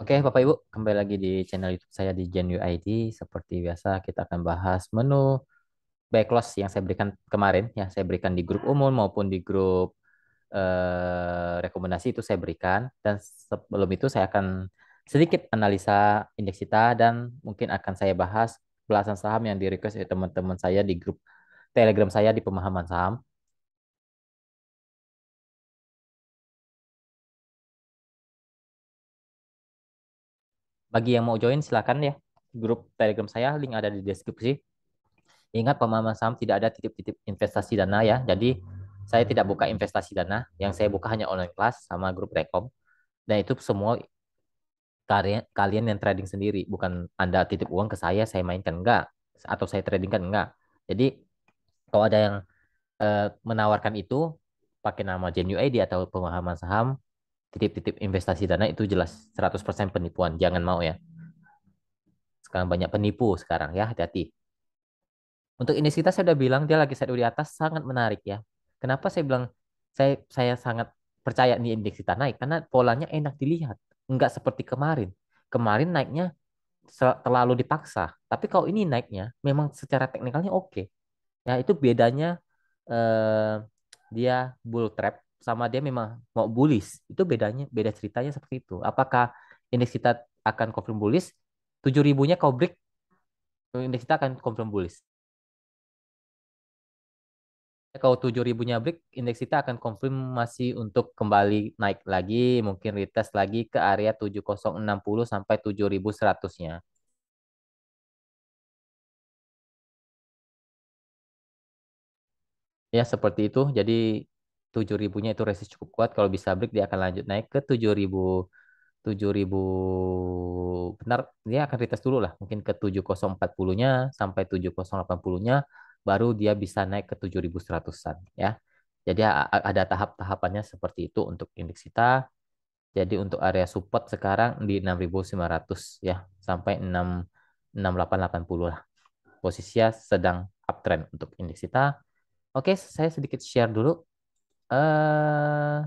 Oke, Bapak Ibu, kembali lagi di channel YouTube saya di Gen UID. Seperti biasa, kita akan bahas menu backclose yang saya berikan kemarin, yang saya berikan di grup umum maupun di grup rekomendasi itu saya berikan. Dan sebelum itu saya akan sedikit analisa indeks kita dan mungkin akan saya bahas belasan saham yang di request oleh teman-teman saya di grup Telegram saya di pemahaman saham. Bagi yang mau join, silakan ya. Grup Telegram saya, link ada di deskripsi. Ingat pemahaman saham tidak ada titip-titip investasi dana ya. Jadi saya tidak buka investasi dana. Yang saya buka hanya online class sama grup rekom. Dan itu semua kalian yang trading sendiri. Bukan Anda titip uang ke saya mainkan. Enggak. Atau saya trading kan enggak. Jadi kalau ada yang menawarkan itu pakai nama GenUID atau pemahaman saham, titip-titip investasi dana itu jelas 100% penipuan. Jangan mau ya. Sekarang banyak penipu sekarang ya, hati-hati. Untuk indeks kita saya udah bilang dia lagi shadow di atas sangat menarik ya. Kenapa saya bilang saya sangat percaya nih indeks kita naik karena polanya enak dilihat. Enggak seperti kemarin. Kemarin naiknya terlalu dipaksa. Tapi kalau ini naiknya memang secara teknikalnya oke. Ya itu bedanya eh, dia bull trap sama dia memang mau bullish. Itu bedanya, beda ceritanya seperti itu. Apakah indeks kita akan confirm bullish? 7.000-nya kau break, indeks kita akan confirm bullish. Kalau 7.000-nya break, indeks kita akan konfirmasi untuk kembali naik lagi, mungkin retest lagi ke area 7060 sampai 7100-nya. Ya, seperti itu. Jadi 7.000-nya itu resist cukup kuat. Kalau bisa break, dia akan lanjut naik ke 7.000 benar, dia akan retest dulu lah. Mungkin ke 7040-nya sampai 7080-nya, baru dia bisa naik ke 7100-an. Ya. Jadi ada tahap-tahapannya seperti itu untuk indeks kita. Jadi untuk area support sekarang di 6.900 ya sampai 6880 lah. Posisinya sedang uptrend untuk indeks kita. Oke, saya sedikit share dulu eh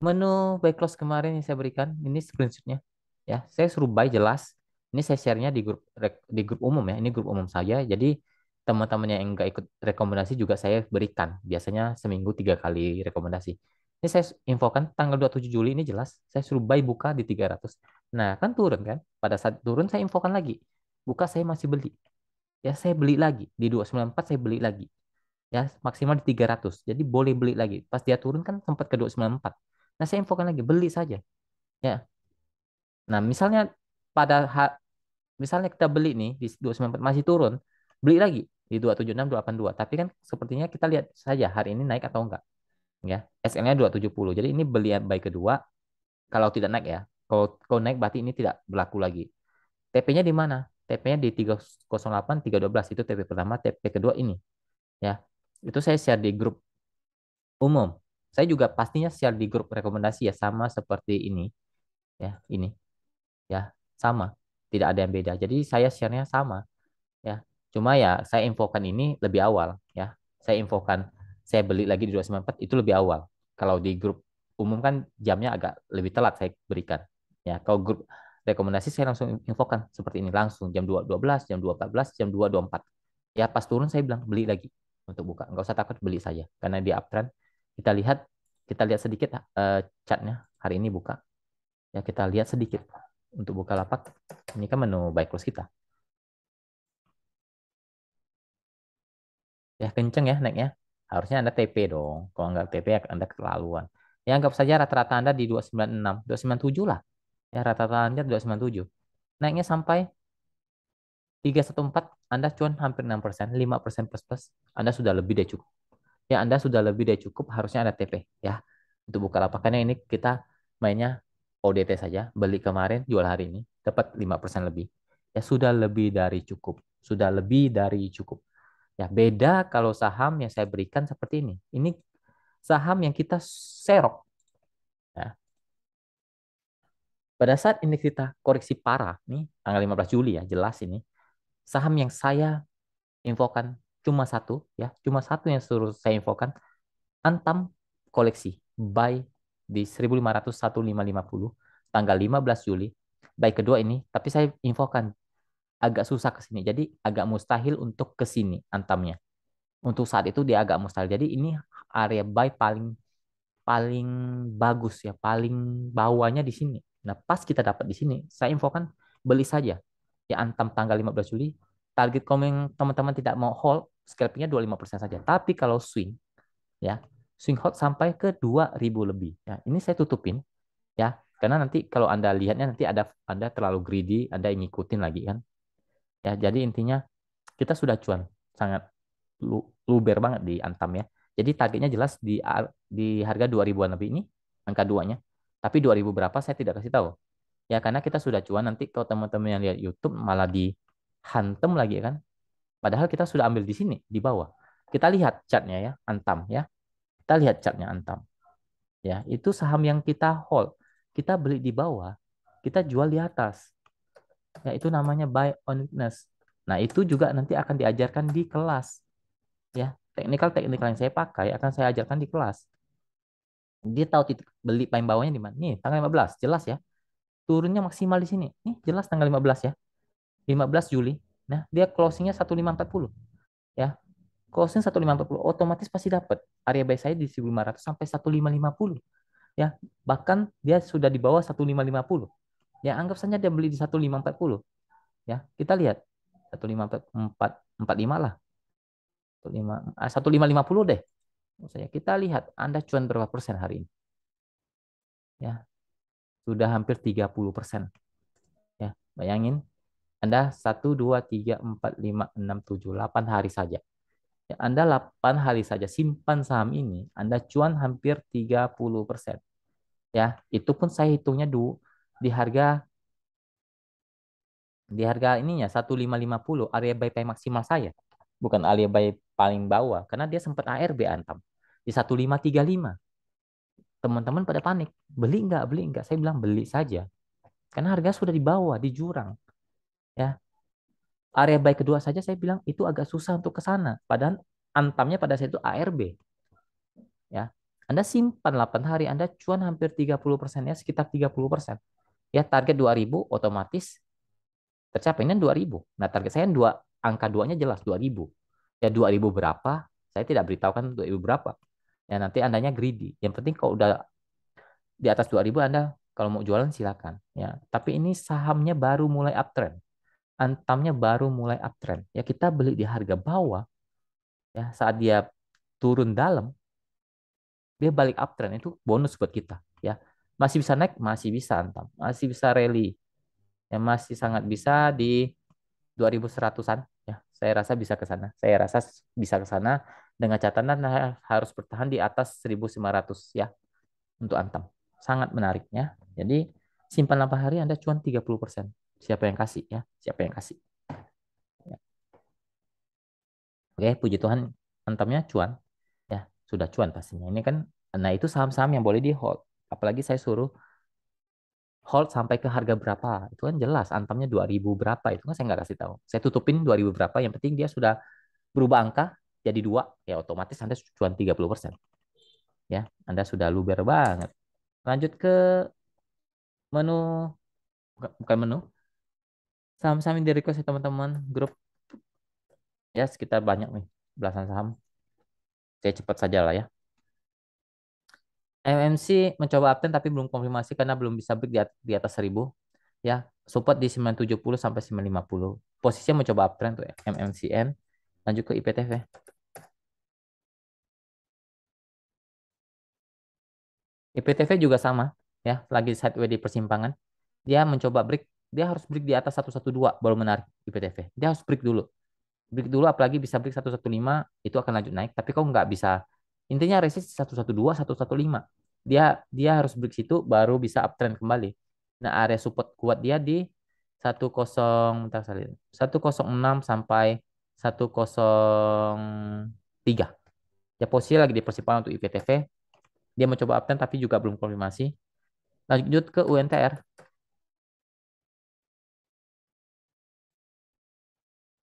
menu buy close kemarin yang saya berikan. Ini screenshotnya. Ya, saya suruh buy jelas. Ini saya share-nya di grup di grup umum ya. Ini grup umum saya. Jadi teman-teman yang enggak ikut rekomendasi juga saya berikan. Biasanya seminggu 3 kali rekomendasi. Ini saya infokan tanggal 27 Juli ini jelas. Saya suruh buy buka di 300. Nah, kan turun kan? Pada saat turun saya infokan lagi. Buka saya masih beli. Ya, saya beli lagi. Di 294 saya beli lagi. Ya, maksimal di 300. Jadi boleh beli lagi. Pas dia turun kan sempat ke 294. Nah, saya infokan lagi, beli saja. Ya. Nah, misalnya pada misalnya kita beli nih di 294 masih turun, beli lagi di 276 282. Tapi kan sepertinya kita lihat saja hari ini naik atau enggak, ya. SL-nya 270. Jadi ini beli buy kedua kalau tidak naik ya. Kalau naik berarti ini tidak berlaku lagi. TP-nya di mana? TP-nya di 308 312 itu TP pertama, TP kedua ini, ya. Itu saya share di grup umum. Saya juga pastinya share di grup rekomendasi ya sama seperti ini, ya, ini, ya, sama. Tidak ada yang beda. Jadi saya share-nya sama. Ya. Cuma ya saya infokan ini lebih awal ya. Saya infokan saya beli lagi di 294 itu lebih awal. Kalau di grup umum kan jamnya agak lebih telat saya berikan. Ya, kalau grup rekomendasi saya langsung infokan seperti ini langsung jam 2.12, jam 2.14, jam 2.24. Ya, pas turun saya bilang beli lagi untuk buka. Enggak usah takut beli saja karena di uptrend kita lihat sedikit chartnya hari ini buka. Ya, kita lihat sedikit untuk buka lapak. Ini kan menu buy close kita. Ya kenceng ya naiknya. Harusnya Anda TP dong. Kalau nggak TP ya Anda keterlaluan. Ya anggap saja rata-rata Anda di 296, 297 lah. Ya rata-rata Anda 297. Naiknya sampai 314, Anda cuan hampir 6%, 5% plus plus. Anda sudah lebih dari cukup. Ya Anda sudah lebih dari cukup, harusnya Anda TP ya. Untuk Bukalapak karena ini kita mainnya ODT saja. Beli kemarin, jual hari ini, dapat 5% lebih. Ya sudah lebih dari cukup. Sudah lebih dari cukup. Ya, beda kalau saham yang saya berikan seperti ini. Ini saham yang kita serok. Ya. Pada saat indeks kita koreksi parah, nih tanggal 15 Juli ya, jelas ini. Saham yang saya infokan cuma satu, ya, cuma satu yang suruh saya infokan. Antam koleksi, buy di 1500 1550. tanggal 15 Juli, buy kedua ini, tapi saya infokan agak susah ke sini. Jadi agak mustahil untuk ke sini Antamnya. Untuk saat itu dia agak mustahil. Jadi ini area buy paling paling bagus ya, paling bawahnya di sini. Nah, pas kita dapat di sini, saya infokan beli saja. Ya Antam tanggal 15 Juli, target komen teman-teman tidak mau hold, scalpingnya 25% saja. Tapi kalau swing ya, swing hold sampai ke 2000 lebih. Ya, ini saya tutupin ya. Karena nanti kalau Anda lihatnya nanti ada Anda terlalu greedy, Anda ngikutin lagi kan. Ya, jadi intinya kita sudah cuan sangat luber banget di Antam ya. Jadi targetnya jelas di harga 2000-an lebih ini angka duanya. Tapi 2000 berapa saya tidak kasih tahu. Ya karena kita sudah cuan nanti kalau teman-teman yang lihat YouTube malah dihantem lagi ya kan. Padahal kita sudah ambil di sini di bawah. Kita lihat chartnya ya Antam ya. Kita lihat chartnya Antam. Ya, itu saham yang kita hold. Kita beli di bawah, kita jual di atas. Ya, itu namanya buy on weakness. Nah, itu juga nanti akan diajarkan di kelas. Ya, teknikal-teknikal yang saya pakai akan saya ajarkan di kelas. Dia tahu titik beli paling bawahnya di mana. Nih, tanggal 15, jelas ya. Turunnya maksimal di sini. Nih, jelas tanggal 15 ya. 15 Juli. Nah, dia closingnya 1540. Ya, closing 1540. Otomatis pasti dapat. Area buy saya di 1500 sampai 1550. Ya, bahkan dia sudah di bawah 1550. Ya, anggap saja dia beli di 1540. Ya, kita lihat 1544 lah. 1550 deh. Maksudnya kita lihat Anda cuan berapa persen hari ini? Ya, sudah hampir 30%. Ya, bayangin Anda 1, 2, 3, 4, 5, 6, 7, 8 hari saja. Ya, Anda 8 hari saja simpan saham ini, Anda cuan hampir 30%. Ya, itu pun saya hitungnya di harga ininya 1550 area buy pay maksimal saya. Bukan area buy paling bawah karena dia sempat ARB antam di 1535. Teman-teman pada panik. Beli enggak? Beli enggak? Saya bilang beli saja. Karena harga sudah di bawah, di jurang. Ya, area buy kedua saja saya bilang itu agak susah untuk ke sana. Padahal antamnya pada saat itu ARB. Ya, Anda simpan 8 hari, Anda cuan hampir 30%, ya, sekitar 30%. Ya, target 2000 otomatis tercapai. Ini 2000. Nah, target saya angka duanya jelas 2000. Ya 2000 berapa? Saya tidak beritahukan 2000 berapa. Ya nanti andanya greedy. Yang penting kalau udah di atas 2000 Anda kalau mau jualan silakan. Ya, tapi ini sahamnya baru mulai uptrend. Antamnya baru mulai uptrend. Ya kita beli di harga bawah. Ya saat dia turun dalam, dia balik uptrend itu bonus buat kita. Ya masih bisa naik, masih bisa Antam, masih bisa rally. Ya masih sangat bisa di 2100-an ya. Saya rasa bisa ke sana. Saya rasa bisa ke sana dengan catatan harus bertahan di atas 1500 ya untuk Antam. Sangat menariknya. Jadi simpan 8 hari Anda cuan 30%. Siapa yang kasih ya? Siapa yang kasih? Ya. Oke, puji Tuhan Antamnya cuan ya. Sudah cuan pastinya. Ini kan nah itu saham-saham yang boleh di hold. Apalagi saya suruh hold sampai ke harga berapa. Itu kan jelas Antamnya 2000 berapa. Itu kan saya nggak kasih tahu. Saya tutupin 2000 berapa. Yang penting dia sudah berubah angka jadi dua, ya otomatis Anda cuan 30%. Ya, Anda sudah luber banget. Lanjut ke menu, bukan menu, saham-saham yang di request ya teman-teman. Grup ya sekitar banyak nih, belasan saham. Saya cepat saja lah ya. MMC mencoba uptrend tapi belum konfirmasi karena belum bisa break di atas 1000. Ya, support di 970 sampai 950. Posisinya mencoba uptrend tuh ya, MMCN. Lanjut ke IPTV. IPTV juga sama ya, lagi sideways di persimpangan. Dia mencoba break, dia harus break di atas 112 baru menarik IPTV. Dia harus break dulu. Break dulu apalagi bisa break 115 itu akan lanjut naik, tapi kok nggak bisa. Intinya resist 112, 115. Dia dia harus break situ baru bisa uptrend kembali. Nah, area support kuat dia di 10 bentar saya lihat. 106 sampai 103. Ya posisi lagi di persimpangan untuk IPTV. Dia mencoba uptrend tapi juga belum konfirmasi. Lanjut ke UNTR.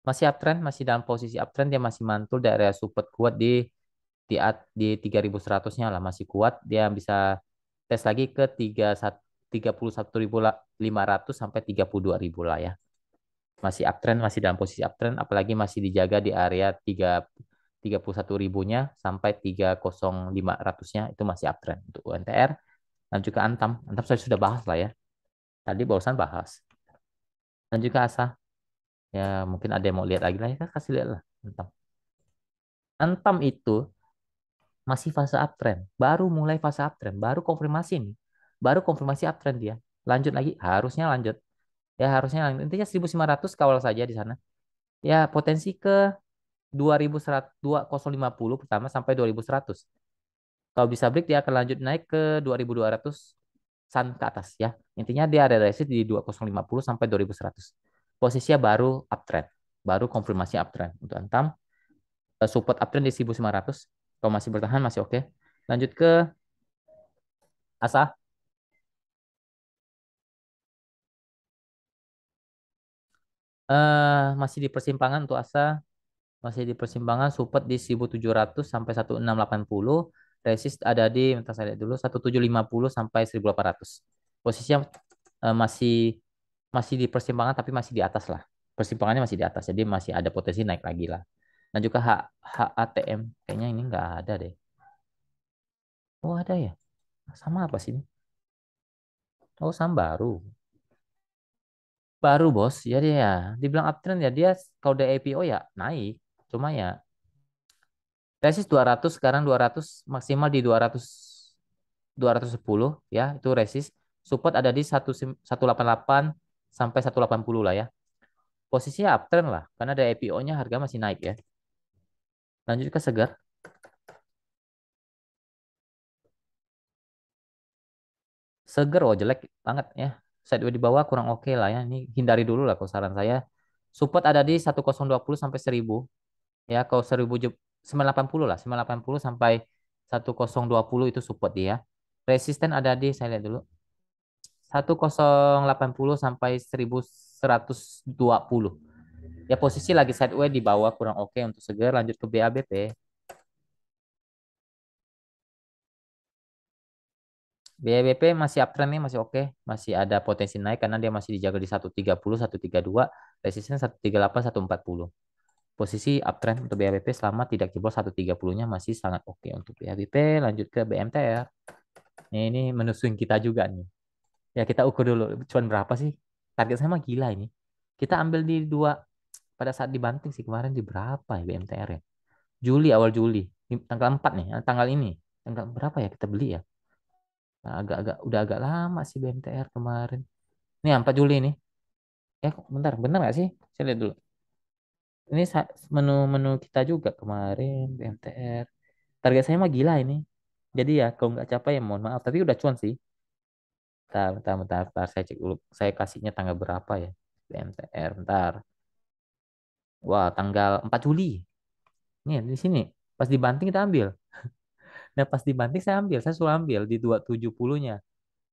Masih uptrend, masih dalam posisi uptrend, dia masih mantul di area support kuat di 3100-nya lah masih kuat. Dia bisa tes lagi ke 31.500 sampai 32.000 lah ya. Masih uptrend, masih dalam posisi uptrend, apalagi masih dijaga di area 31 ribunya sampai 30.500-nya itu masih uptrend untuk UNTR dan juga Antam. Antam saya sudah bahas lah ya. Tadi barusan bahas. Dan juga ASA. Ya mungkin ada yang mau lihat lagi lah ya, kasih lihat lah. Antam. Antam itu masih fase uptrend, baru mulai fase uptrend, baru konfirmasi nih. Baru konfirmasi uptrend dia. Lanjut lagi, harusnya lanjut. Ya harusnya lanjut. Intinya 1.500 kawal saja di sana. Ya potensi ke 2050 pertama sampai 2100. Kalau bisa break dia akan lanjut naik ke 2200 sun ke atas ya. Intinya dia ada resist di 2050 sampai 2100. Posisinya baru uptrend, baru konfirmasi uptrend untuk Antam. Support uptrend di 1.500. Kalau masih bertahan masih oke. Lanjut ke ASA. Masih di persimpangan untuk ASA. Masih di persimpangan support di 1.700 sampai 1.680. Resist ada di, bentar saya lihat dulu, 1.750 sampai 1.800. Posisinya masih masih di persimpangan tapi masih di atas lah. Persimpangannya masih di atas, jadi masih ada potensi naik lagi lah. Dan juga HATM, kayaknya ini nggak ada deh. Oh ada ya? Sama apa sih ini? Oh sama baru. Baru bos, jadi ya dibilang uptrend ya dia kalau udah IPO ya naik. Cuma ya resist 200 sekarang 200 maksimal di 210 ya itu resist. Support ada di 188 sampai 180 lah ya. Posisinya uptrend lah karena ada IPO-nya harga masih naik ya. Lanjut ke Segar. Seger, oh jelek banget ya. Sideways di bawah kurang oke lah ya. Ini hindari dulu lah kalau saran saya. Support ada di 1020 sampai 1000. Ya, kalau 980 lah. 980 sampai 1020 itu support dia. Resisten ada di, saya lihat dulu. 1080 sampai 1120. Ya, posisi lagi sideways di bawah kurang oke untuk Seger. Lanjut ke BABP. BBP masih uptrend nih, masih oke. Masih ada potensi naik karena dia masih dijaga di 130, 132, resisten 138, 140. Posisi uptrend untuk BHBP selama tidak jebol 130-nya masih sangat oke untuk BHBP. Lanjut ke BMTR. Ini menu swing kita juga nih. Ya kita ukur dulu, cuan berapa sih? Target saya mah gila ini. Kita ambil di dua, pada saat dibanting sih kemarin di berapa ya BMTR ya? Juli, awal Juli. Tanggal 4 nih, tanggal ini. Tanggal berapa ya kita beli ya? Nah, udah agak lama sih BMTR kemarin. Ini 4 Juli nih. Ya, bentar, benar nggak sih? Saya lihat dulu. Ini menu-menu kita juga kemarin BMTR. Target saya mah gila ini. Jadi ya kalau nggak capai ya mohon maaf. Tapi udah cuan sih. Bentar. Saya cek dulu. Saya kasihnya tanggal berapa ya? BMTR, bentar. Wah, tanggal 4 Juli. Nih, di sini. Pas dibanting kita ambil. Nah, pas dibanting saya ambil. Saya suruh ambil di 270-nya.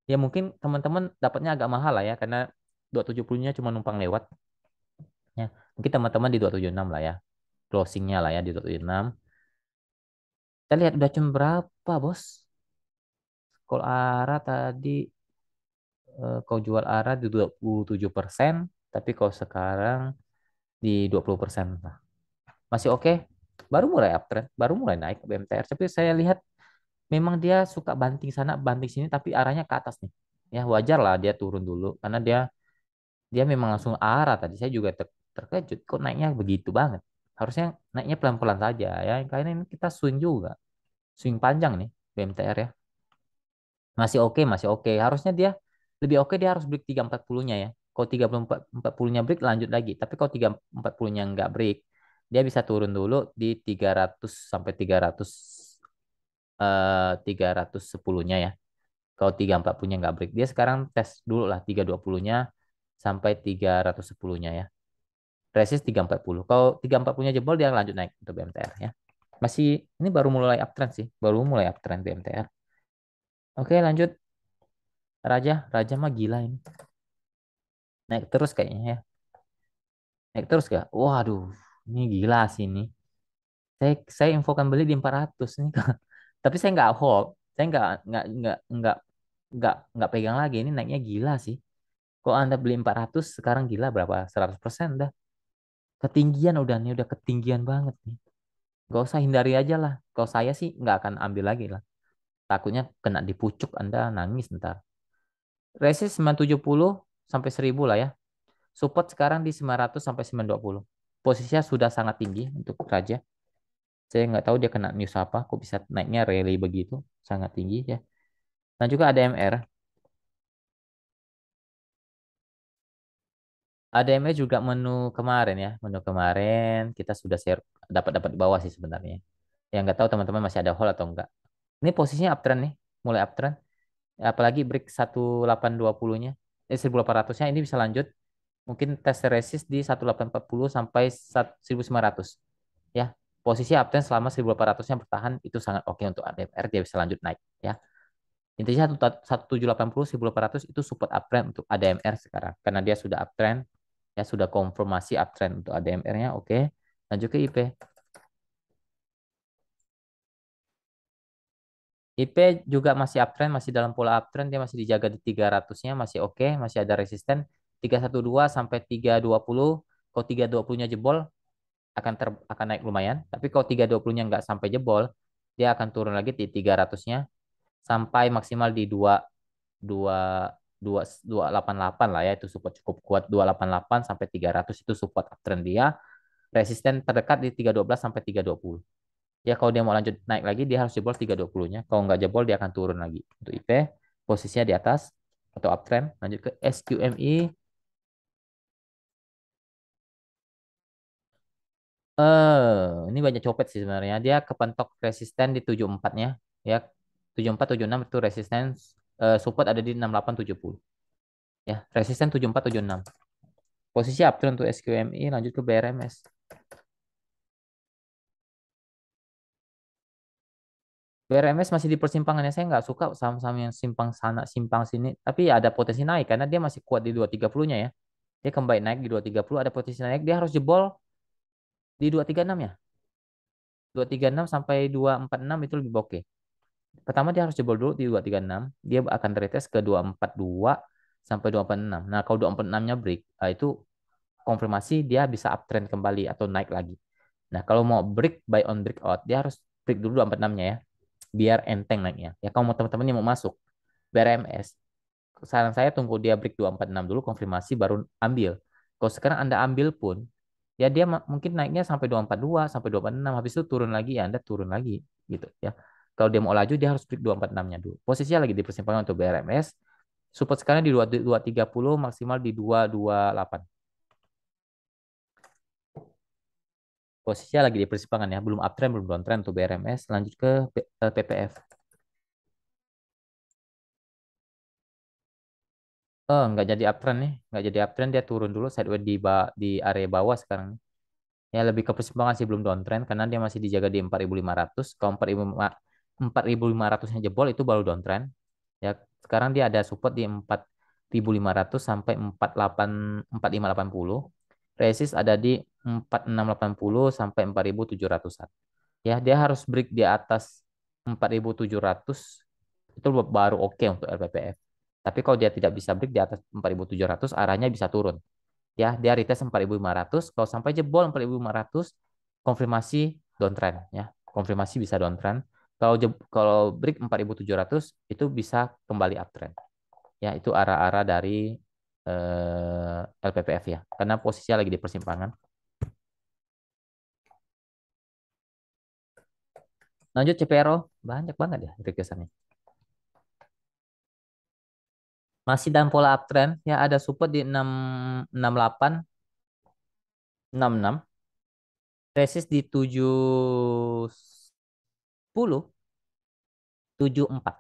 Ya mungkin teman-teman dapatnya agak mahal lah ya. Karena 270-nya cuma numpang lewat. Ya, mungkin teman-teman di 276 lah ya. Closingnya lah ya di 276. Kita lihat udah jam berapa, bos? Kalau ARA tadi, kau jual ARA di 27%, tapi kalau sekarang di 20% lah. Masih oke. Baru mulai uptrend, baru mulai naik BMTR. Tapi saya lihat memang dia suka banting sana, banting sini, tapi arahnya ke atas nih. Ya wajar lah dia turun dulu, karena dia dia memang langsung arah tadi. Saya juga terkejut, kok naiknya begitu banget. Harusnya naiknya pelan-pelan saja ya. Karena ini kita swing juga, swing panjang nih BMTR ya. Masih oke. Harusnya dia lebih oke dia harus break 340-nya ya. Kalau 340-nya break lanjut lagi. Tapi kalau 340-nya nggak break, dia bisa turun dulu di 300 sampai 310-nya ya. Kalau 340-nya nggak break, dia sekarang tes dulu lah 320-nya sampai 310-nya ya. Resist 340. Kalau 340-nya jebol dia lanjut naik untuk BMTR ya. Masih ini baru mulai uptrend sih, baru mulai uptrend BMTR. Oke, lanjut Raja mah gila ini. Naik terus kayaknya ya. Naik terus gak? Waduh, ini gila sih ini. Saya infokan beli di 400 nih. Tapi saya nggak hold. Saya nggak nggak pegang lagi. Ini naiknya gila sih. Kok Anda beli 400 sekarang gila berapa? 100% dah. Ketinggian udah nih, udah ketinggian banget nih. Gak usah hindari aja lah. Kalau saya sih nggak akan ambil lagi lah. Takutnya kena di pucuk Anda nangis ntar. Resist 970 sampai 1000 lah ya. Support sekarang di 900 sampai 920. Posisinya sudah sangat tinggi untuk Raja. Saya nggak tahu dia kena news apa, kok bisa naiknya rally begitu, sangat tinggi ya. Dan juga ada MR. ADM-nya juga menu kemarin ya, menu kemarin kita sudah share dapat dapat di bawah sih sebenarnya. Yang nggak tahu teman-teman masih ada hold atau enggak. Ini posisinya uptrend nih, mulai uptrend. Apalagi break 1820-nya, 1800-nya ini bisa lanjut. Mungkin tes resist di 1840 sampai 1900 ya. Posisi uptrend selama 1800-nya bertahan itu sangat oke untuk ADMR, dia bisa lanjut naik ya. Intinya 1780 1800 itu support uptrend untuk ADMR sekarang karena dia sudah uptrend ya, sudah konfirmasi uptrend untuk ADMR-nya. Oke, lanjut ke IP. IP juga masih uptrend, masih dalam pola uptrend, dia masih dijaga di 300-nya, masih oke, masih ada resisten 312 sampai 320. Kalau 320-nya jebol akan naik lumayan, tapi kalau 320-nya nggak sampai jebol, dia akan turun lagi di 300-nya sampai maksimal di 2 288 lah ya, itu support cukup kuat. 288 sampai 300 itu support uptrend dia. Resisten terdekat di 312 sampai 320. Ya kalau dia mau lanjut naik lagi dia harus jebol 320-nya. Kalau nggak jebol dia akan turun lagi. Untuk IP posisinya di atas atau uptrend. Lanjut ke SQMI. Ini banyak copet sih sebenarnya. Dia kepentok resisten di 74-nya ya. 74 76 itu resisten, support ada di 6870 ya. Resisten 74 76. Posisi uptrend untuk SQMI. Lanjut ke BRMS. BRMS masih di persimpangan ya. Saya nggak suka saham-saham yang simpang sana, simpang sini. Tapi ya ada potensi naik karena dia masih kuat di 230-nya ya. Dia kembali naik di 230, ada potensi naik. Dia harus jebol di 236 ya. 236 sampai 246 itu lebih oke. Pertama dia harus jebol dulu di 236. Dia akan retest ke 242 sampai 246. Nah, kalau 246-nya break, itu konfirmasi dia bisa uptrend kembali atau naik lagi. Nah, kalau mau break buy on breakout, dia harus break dulu 246-nya ya. Biar enteng naiknya. Ya, kalau mau teman-teman yang mau masuk BRMS, saran saya tunggu dia break 246 dulu, konfirmasi baru ambil. Kalau sekarang Anda ambil pun, ya dia mungkin naiknya sampai 242 sampai 246, habis itu turun lagi ya Anda turun lagi gitu ya. Kalau dia mau laju dia harus break 246-nya dulu. Posisinya lagi di persimpangan untuk BRMS. Support sekarang di 2230, maksimal di 228. Posisinya lagi di persimpangan ya, belum uptrend, belum downtrend untuk BRMS. Lanjut ke PPF. Oh, nggak jadi uptrend nih, nggak jadi uptrend, dia turun dulu sideways di area bawah sekarang. Ya lebih ke persimpangan sih, belum downtrend karena dia masih dijaga di 4500. Kalau 4500-nya jebol itu baru downtrend. Ya sekarang dia ada support di 4500 sampai 4580. Resist ada di 4680 sampai 4700-an. Ya dia harus break di atas 4700 itu baru oke untuk LPPF. Tapi kalau dia tidak bisa break di atas 4700, arahnya bisa turun. Ya, dia retest 4500. Kalau sampai jebol 4500, konfirmasi downtrend ya. Konfirmasi bisa downtrend. Kalau break 4700 itu bisa kembali uptrend. Ya, itu arah-arah dari LPPF ya. Karena posisinya lagi di persimpangan. Lanjut CPRO, banyak banget ya requestannya. Masih dalam pola uptrend ya, ada support di 668, 66, resist di 710, 74.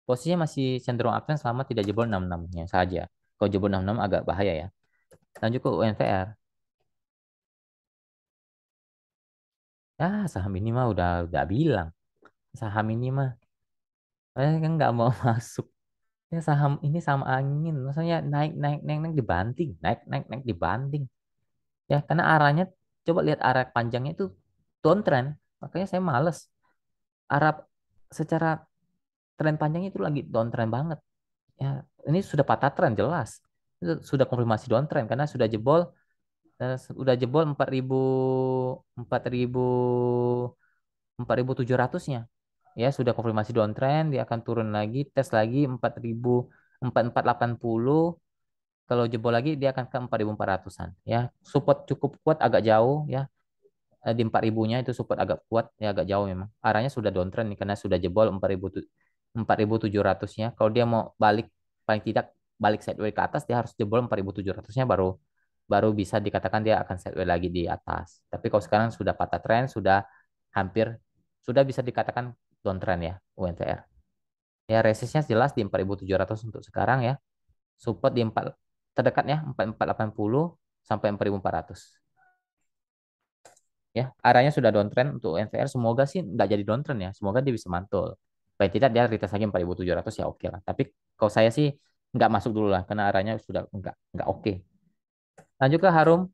Posisinya masih cenderung uptrend selama tidak jebol 66-nya saja. Kalau jebol 66 agak bahaya ya. Lanjut ke UNVR. Ya, saham ini mah udah bilang. Saham ini mah kan nggak mau masuk. Ya saham ini saham angin. Maksudnya naik naik naik naik dibanting, naik naik naik dibanting. Ya, karena arahnya coba lihat arah panjangnya itu downtrend. Makanya saya males. Arah secara tren panjangnya itu lagi downtrend banget. Ya, ini sudah patah tren jelas. Itu sudah konfirmasi downtrend karena sudah jebol 4.000 4.700-nya. Ya, sudah konfirmasi downtrend, dia akan turun lagi, tes lagi 4.000 4.480. Kalau jebol lagi dia akan ke 4.400-an. Ya, support cukup kuat agak jauh ya. Di 4.000-nya itu support agak kuat ya, agak jauh memang. Arahnya sudah downtrend nih karena sudah jebol 4.700-nya. Kalau dia mau balik, paling tidak balik sideways ke atas, dia harus jebol 4.700-nya baru baru bisa dikatakan dia akan sideways lagi di atas. Tapi kalau sekarang sudah patah tren, hampir sudah bisa dikatakan downtrend ya UNTR. Ya, resistnya jelas di 4.700 untuk sekarang ya. Support di 4 terdekatnya 4.480 sampai 4.400. Ya, arahnya sudah downtrend untuk NVR. Semoga sih nggak jadi downtrend ya. Semoga dia bisa mantul. Paling tidak dia retest lagi 4.700 ya oke lah. Tapi kalau saya sih nggak masuk dulu lah karena arahnya sudah nggak oke. Lanjut ke Harum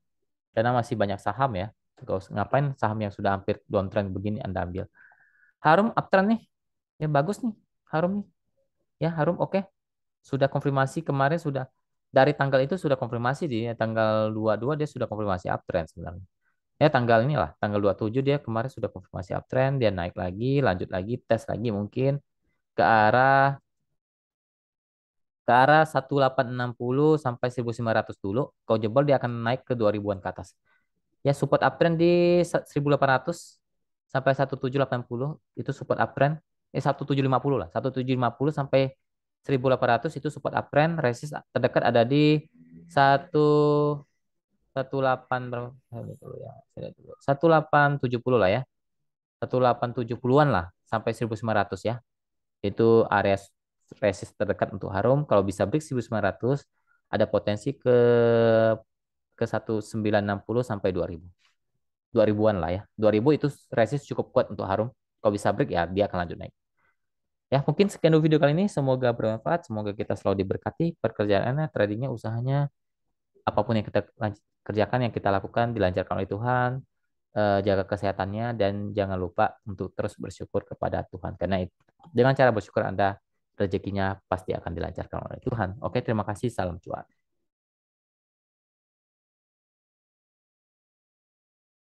karena masih banyak saham ya. Ngapain saham yang sudah hampir downtrend begini Anda ambil? Harum uptrend nih. Ya bagus nih. Harum nih. Ya Harum oke. Sudah konfirmasi kemarin sudah dari tanggal itu sudah konfirmasi di tanggal 22 dia sudah konfirmasi uptrend sebenarnya. Ya tanggal inilah, tanggal 27 dia kemarin sudah konfirmasi uptrend, dia naik lagi, lanjut lagi, tes lagi mungkin ke arah 1860 sampai 1900 dulu. Kalau jebol dia akan naik ke 2000-an ke atas. Ya support uptrend di 1800 sampai 1780 itu support uptrend. 1750 lah, 1750 sampai 1800 itu support uptrend, resist terdekat ada di 18 berapa? Ya, 1870 lah ya. 1870-an lah sampai 1900 ya. Itu area resist terdekat untuk Harum. Kalau bisa break 1900 ada potensi ke 1960 sampai 2000. 2000-an lah ya. 2000 itu resist cukup kuat untuk Harum. Kalau bisa break ya dia akan lanjut naik. Ya, mungkin sekian dulu video kali ini. Semoga bermanfaat. Semoga kita selalu diberkati pekerjaannya, tradingnya, usahanya, apapun yang kita kerjakan, yang kita lakukan dilancarkan oleh Tuhan. Jaga kesehatannya dan jangan lupa untuk terus bersyukur kepada Tuhan karena dengan cara bersyukur Anda rezekinya pasti akan dilancarkan oleh Tuhan. Oke, terima kasih. Salam cuan.